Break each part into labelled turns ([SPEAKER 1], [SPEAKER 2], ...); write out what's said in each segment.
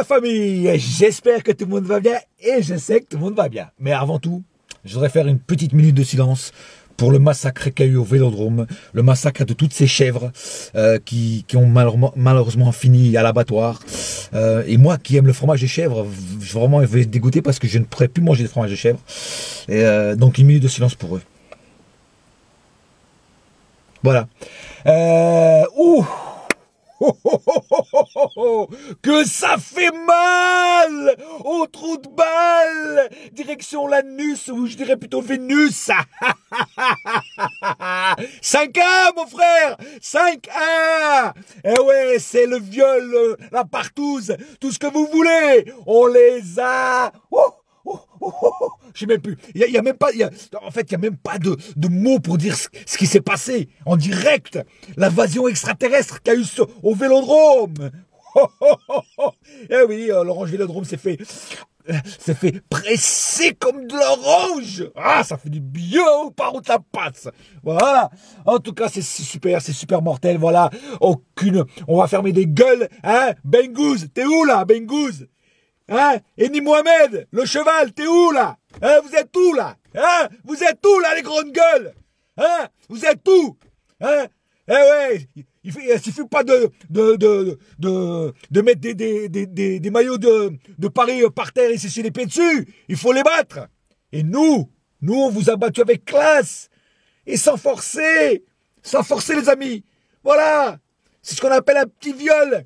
[SPEAKER 1] famille, j'espère que tout le monde va bien et je sais que tout le monde va bien. Mais avant tout, je voudrais faire une petite minute de silence pour le massacre qu'il y a eu au Vélodrome, le massacre de toutes ces chèvres qui ont malheureusement fini à l'abattoir. Et moi qui aime le fromage de chèvre, vraiment je vais être dégoûté parce que je ne pourrais plus manger de fromage de chèvre. Et donc une minute de silence pour eux. Voilà. Ouh. Oh, oh, oh, oh, oh, oh, oh, que ça fait mal au trou de balle, direction l'anus, ou je dirais plutôt Vénus. 5-1 mon frère, 5-1. Eh ouais, c'est le viol, la partouze, tout ce que vous voulez, on les a. Je sais même plus. Il y a même pas. En fait, il y a même pas de mots pour dire ce qui s'est passé en direct. L'invasion extraterrestre qu'il y a eu au Vélodrome. Eh oui, l'orange Vélodrome s'est fait presser comme de l'orange. Ah, ça fait du bio par où ça passe. Voilà. En tout cas, c'est super mortel. Voilà. On va fermer des gueules. Hein, Bengouz, t'es où là, Bengouz? Hein? Eni Mohamed, le cheval, t'es où là? Hein? Vous êtes où là? Hein? Vous êtes où là, les grandes gueules? Hein? Vous êtes où? Hein? Eh ouais, il suffit pas de mettre des maillots de Paris par terre et sécher les pieds dessus. Il faut les battre. Et nous, on vous a battu avec classe. Et sans forcer les amis. Voilà. C'est ce qu'on appelle un petit viol.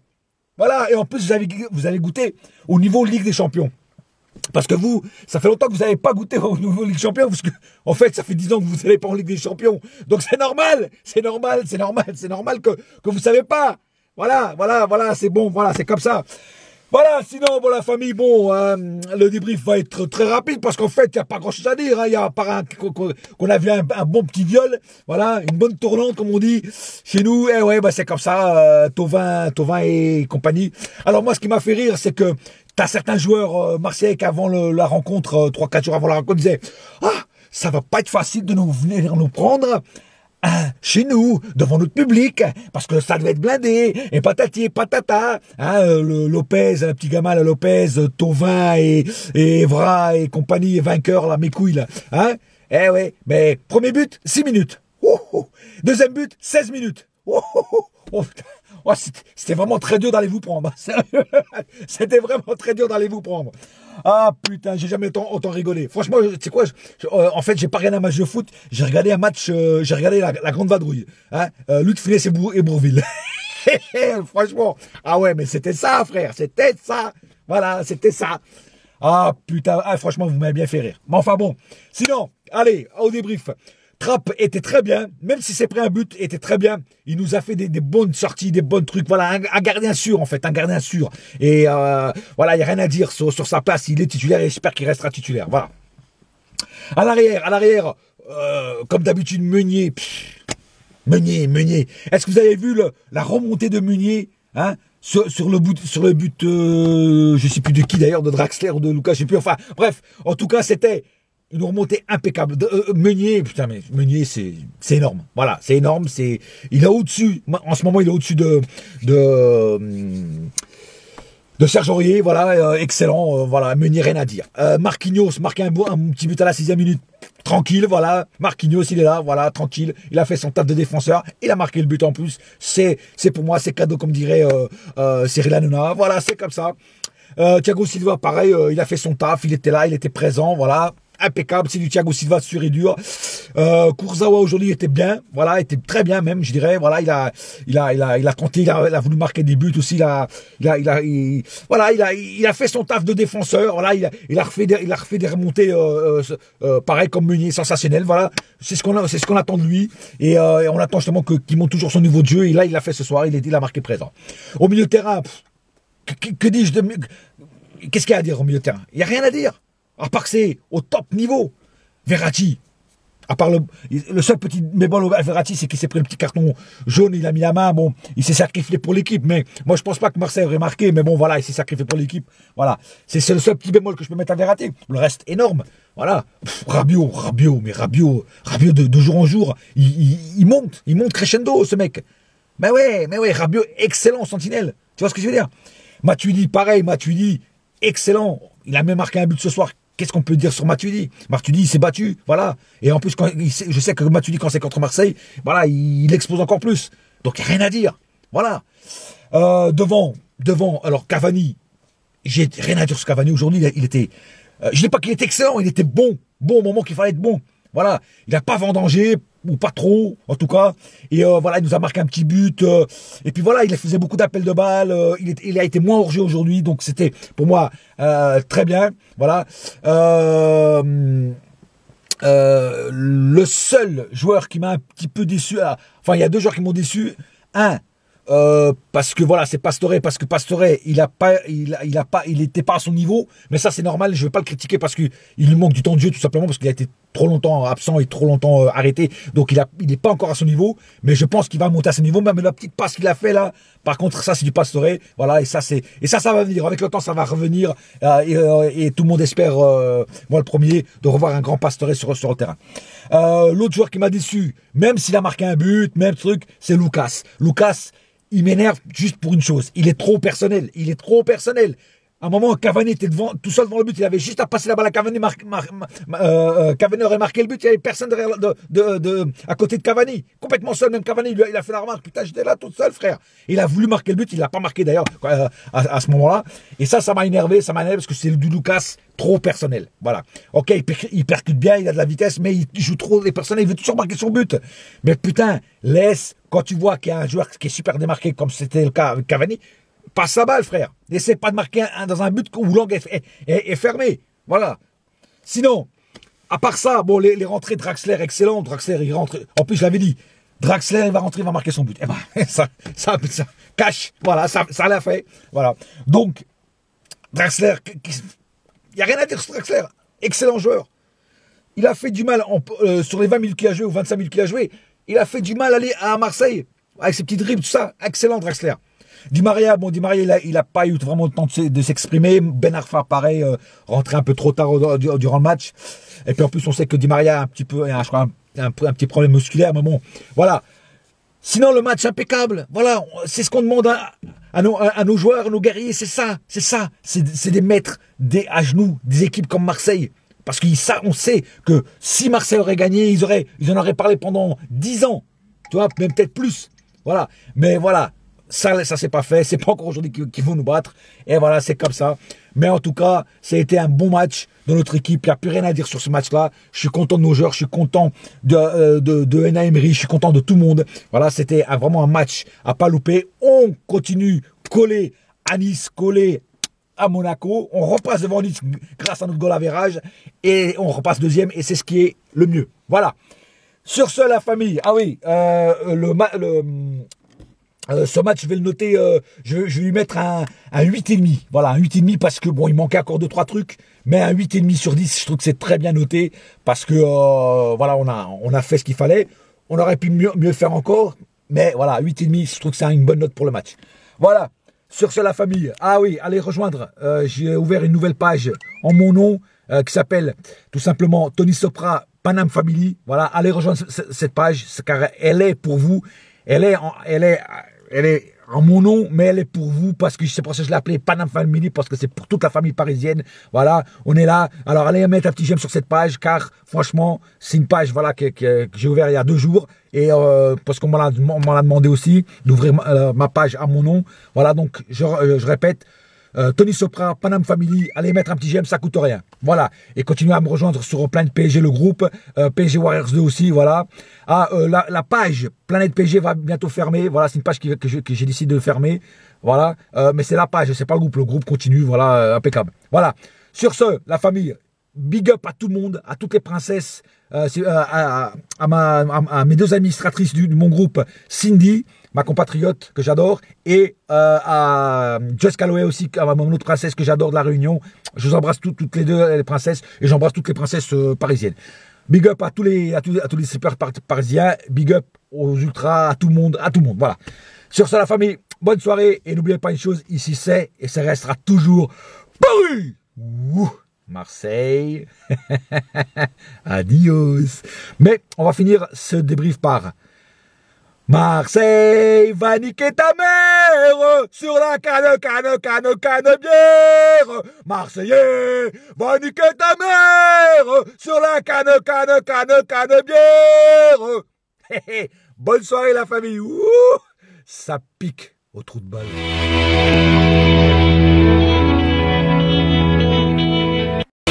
[SPEAKER 1] Voilà, et en plus, vous avez goûté au niveau Ligue des Champions. Parce que vous, ça fait longtemps que vous n'avez pas goûté au niveau Ligue des Champions, parce que, en fait, ça fait 10 ans que vous n'allez pas en Ligue des Champions. Donc c'est normal que vous ne savez pas. Voilà, c'est bon, voilà, c'est comme ça. Voilà, sinon, bon, la famille, bon, le débrief va être très rapide parce qu'en fait, il n'y a pas grand-chose à dire. Il y a par qu'on a vu un bon petit viol, voilà, une bonne tournante, comme on dit chez nous. Et ouais, bah c'est comme ça, Thauvin et compagnie. Alors moi, ce qui m'a fait rire, c'est que t'as certains joueurs marseillais qui avant la rencontre, 3-4 jours avant la rencontre, disaient « Ah, ça va pas être facile de venir nous prendre ». Chez nous, devant notre public, parce que ça devait être blindé, et patati et patata, le Lopez, le petit gamin, le Lopez, Thauvin et Evra et compagnie, vainqueur, là, mes couilles, là, hein, eh ouais, mais premier but, 6 minutes, deuxième but, 16 minutes, c'était vraiment très dur d'aller vous prendre, c'était vraiment très dur d'aller vous prendre. Ah putain, j'ai jamais autant rigolé. Franchement, tu sais quoi, en fait, j'ai pas regardé un match de foot, j'ai regardé un match, j'ai regardé la grande vadrouille, hein, Luc Funès et Bourvil. Franchement, ah ouais, mais c'était ça, frère, c'était ça. Voilà, c'était ça. Ah putain, franchement, vous m'avez bien fait rire. Mais enfin bon, sinon, allez, au débrief. Trapp était très bien, même si c'est pris un but, était très bien. Il nous a fait des bonnes sorties, des bons trucs. Voilà, un gardien sûr en fait, un gardien sûr. Et voilà, il n'y a rien à dire sur sa place. Il est titulaire et j'espère qu'il restera titulaire. Voilà. À l'arrière, comme d'habitude, Meunier. Meunier. Est-ce que vous avez vu la remontée de Meunier, hein, sur le but, je sais plus de qui d'ailleurs, de Draxler ou de Lucas, je sais plus. Enfin, bref, en tout cas, c'était une remontée impeccable. Meunier, putain, mais Meunier, c'est énorme. Voilà, c'est énorme. Il est au-dessus. En ce moment, il est au-dessus de Serge Aurier. Voilà, excellent. Voilà, Meunier, rien à dire. Marquinhos marque un petit but à la 6e minute. Tranquille, voilà. Marquinhos, il est là, voilà, tranquille. Il a fait son taf de défenseur. Il a marqué le but en plus. C'est pour moi, c'est cadeau, comme dirait Cyril Hanouna. Voilà, c'est comme ça. Thiago Silva, pareil, il a fait son taf. Il était là, il était présent, voilà. Impeccable, c'est du Thiago Silva sûr et dur. Kurzawa aujourd'hui était bien, voilà, était très bien même, je dirais. Voilà, il a tenté, il a voulu marquer des buts aussi. Il a fait son taf de défenseur. Voilà, il a refait des remontées, pareil comme Meunier, sensationnel. Voilà, c'est ce qu'on attend de lui et on attend justement qu'il monte toujours son niveau de jeu. Et là, il l'a fait ce soir, il a marqué présent. Au milieu de terrain, que dis-je de qu'est-ce qu'il y a à dire au milieu de terrain? Il y a rien à dire. À part que c'est au top niveau. Verratti, à part le seul petit bémol à Verratti, c'est qu'il s'est pris le petit carton jaune, il a mis la main, bon, il s'est sacrifié pour l'équipe, mais moi je pense pas que Marseille aurait marqué, mais bon voilà, il s'est sacrifié pour l'équipe, voilà, c'est le seul petit bémol que je peux mettre à Verratti, le reste énorme, voilà. Rabiot, de jour en jour, il monte crescendo ce mec, mais ouais, Rabiot, excellent sentinelle, tu vois ce que je veux dire? Matuidi, pareil, Matuidi, excellent. Il a même marqué un but ce soir. Qu'est-ce qu'on peut dire sur Matuidi? Matuidi, il s'est battu, voilà. Et en plus, je sais que Matuidi, quand c'est contre Marseille, voilà, il explose encore plus. Donc, il n'y a rien à dire. Voilà. Devant, alors Cavani, j'ai rien à dire sur Cavani aujourd'hui. Il était, je ne dis pas qu'il était excellent, il était bon au moment qu'il fallait être bon. Voilà, il n'a pas vendangé, ou pas trop, en tout cas. Et voilà, il nous a marqué un petit but. Et puis voilà, il faisait beaucoup d'appels de balles. Il a été moins hors jeu aujourd'hui, donc c'était pour moi très bien. Voilà. Le seul joueur qui m'a un petit peu déçu, enfin il y a 2 joueurs qui m'ont déçu. Parce que voilà, c'est Pastore, parce que Pastore, il était pas à son niveau, mais ça c'est normal, je vais pas le critiquer parce que il lui manque du temps de jeu tout simplement parce qu'il a été trop longtemps absent et trop longtemps arrêté, donc il est pas encore à son niveau, mais je pense qu'il va monter à son niveau, même la petite passe qu'il a fait là, par contre ça c'est du Pastore, voilà, et ça va venir, avec le temps ça va revenir, et tout le monde espère, moi le premier, de revoir un grand Pastore sur le terrain. L'autre joueur qui m'a déçu, même s'il a marqué un but, même truc, c'est Lucas. Il m'énerve juste pour une chose. Il est trop personnel. À un moment, Cavani était tout seul devant le but. Il avait juste à passer la balle à Cavani. Cavani aurait marqué le but. Il n'y avait personne derrière, à côté de Cavani. Complètement seul. Même Cavani, il a fait la remarque. Putain, j'étais là tout seul, frère. Il a voulu marquer le but. Il ne l'a pas marqué d'ailleurs à ce moment-là. Et ça m'a énervé. Ça m'a énervé parce que c'est du Lucas trop personnel. Voilà. Ok, il percute bien. Il a de la vitesse. Mais il joue trop des personnels. Il veut toujours marquer son but. Mais putain, quand tu vois qu'il y a un joueur qui est super démarqué, comme c'était le cas avec Cavani, passe la balle, frère. N'essaie pas de marquer dans un but où l'angle est fermé. Voilà. Sinon, à part ça, bon, les rentrées de Draxler, excellent. Draxler, il rentre. En plus, je l'avais dit, Draxler, il va rentrer, il va marquer son but. Eh ben, ça cache. Voilà, ça l'a fait. Voilà. Donc, Draxler, il n'y a rien à dire sur Draxler. Excellent joueur. Il a fait du mal sur les 20 000 qu'il a joué ou 25 000 qu'il a joué. Il a fait du mal à Marseille. Avec ses petits dribbles, tout ça. Excellent, Draxler. Di Maria, il n'a pas eu vraiment le temps de s'exprimer. Ben Arfa, pareil, rentré un peu trop tard durant le match. Et puis en plus, on sait que Di Maria a un petit peu, je crois, un petit problème musculaire. Mais bon, voilà. Sinon, le match impeccable. Voilà, c'est ce qu'on demande à nos joueurs, à nos guerriers. C'est ça. C'est des maîtres à genoux des équipes comme Marseille. Parce qu'on sait que si Marseille aurait gagné, ils en auraient parlé pendant 10 ans. Tu vois, même peut-être plus. Voilà. Mais voilà. Ça c'est pas fait. C'est pas encore aujourd'hui qu'ils vont nous battre. Et voilà, c'est comme ça. Mais en tout cas, ça a été un bon match de notre équipe. Il n'y a plus rien à dire sur ce match-là. Je suis content de nos joueurs. Je suis content de Unai Emery. Je suis content de tout le monde. Voilà, c'était vraiment un match à pas louper. On continue collé à Nice, collé à Monaco. On repasse devant Nice grâce à notre goal average. Et on repasse deuxième. Et c'est ce qui est le mieux. Voilà. Sur ce, la famille. Ah oui, ce match, je vais le noter, je vais lui mettre un 8,5. Voilà, un 8,5 parce que, bon, il manquait encore 2-3 trucs. Mais un 8,5 sur 10, je trouve que c'est très bien noté. Parce que, voilà, on a fait ce qu'il fallait. On aurait pu mieux faire encore. Mais voilà, 8,5, je trouve que c'est une bonne note pour le match. Voilà, sur ce, la famille. Ah oui, allez rejoindre. J'ai ouvert une nouvelle page en mon nom qui s'appelle tout simplement Tony Sopra Panam Family. Voilà, allez rejoindre cette page car elle est pour vous. Elle est en mon nom, mais elle est pour vous parce que c'est pour ça que je l'ai appelée Panam Family parce que c'est pour toute la famille parisienne. Voilà, on est là. Alors allez mettre un petit j'aime sur cette page car franchement c'est une page voilà que j'ai ouvert il y a 2 jours et parce qu'on m'en a demandé aussi d'ouvrir ma page à mon nom. Voilà donc je répète. Tony Sopra, Panam Family, allez mettre un petit j'aime, ça coûte rien. Voilà. Et continuez à me rejoindre sur Planète PSG, le groupe, PSG Warriors 2 aussi, voilà. La page Planète PSG va bientôt fermer. Voilà, c'est une page que j'ai décidé de fermer. Voilà. Mais c'est la page, c'est pas le groupe. Le groupe continue, voilà, impeccable. Voilà. Sur ce, la famille, big up à tout le monde, à toutes les princesses, à mes 2 administratrices de mon groupe, Cindy, ma compatriote que j'adore, et à Just Calloway aussi, mon autre princesse que j'adore de la Réunion. Je vous embrasse toutes les 2 les princesses, et j'embrasse toutes les princesses parisiennes. Big up à tous les super parisiens, big up aux ultras, à tout le monde, voilà. Sur ce, la famille, bonne soirée, et n'oubliez pas une chose, ici c'est, et ça restera toujours Paris. Marseille. Adios. Mais on va finir ce débrief par Marseille va niquer ta mère sur la canne bière. Marseillais va niquer ta mère sur la canne bière. Bonne soirée la famille. Ouh, ça pique au trou de balle.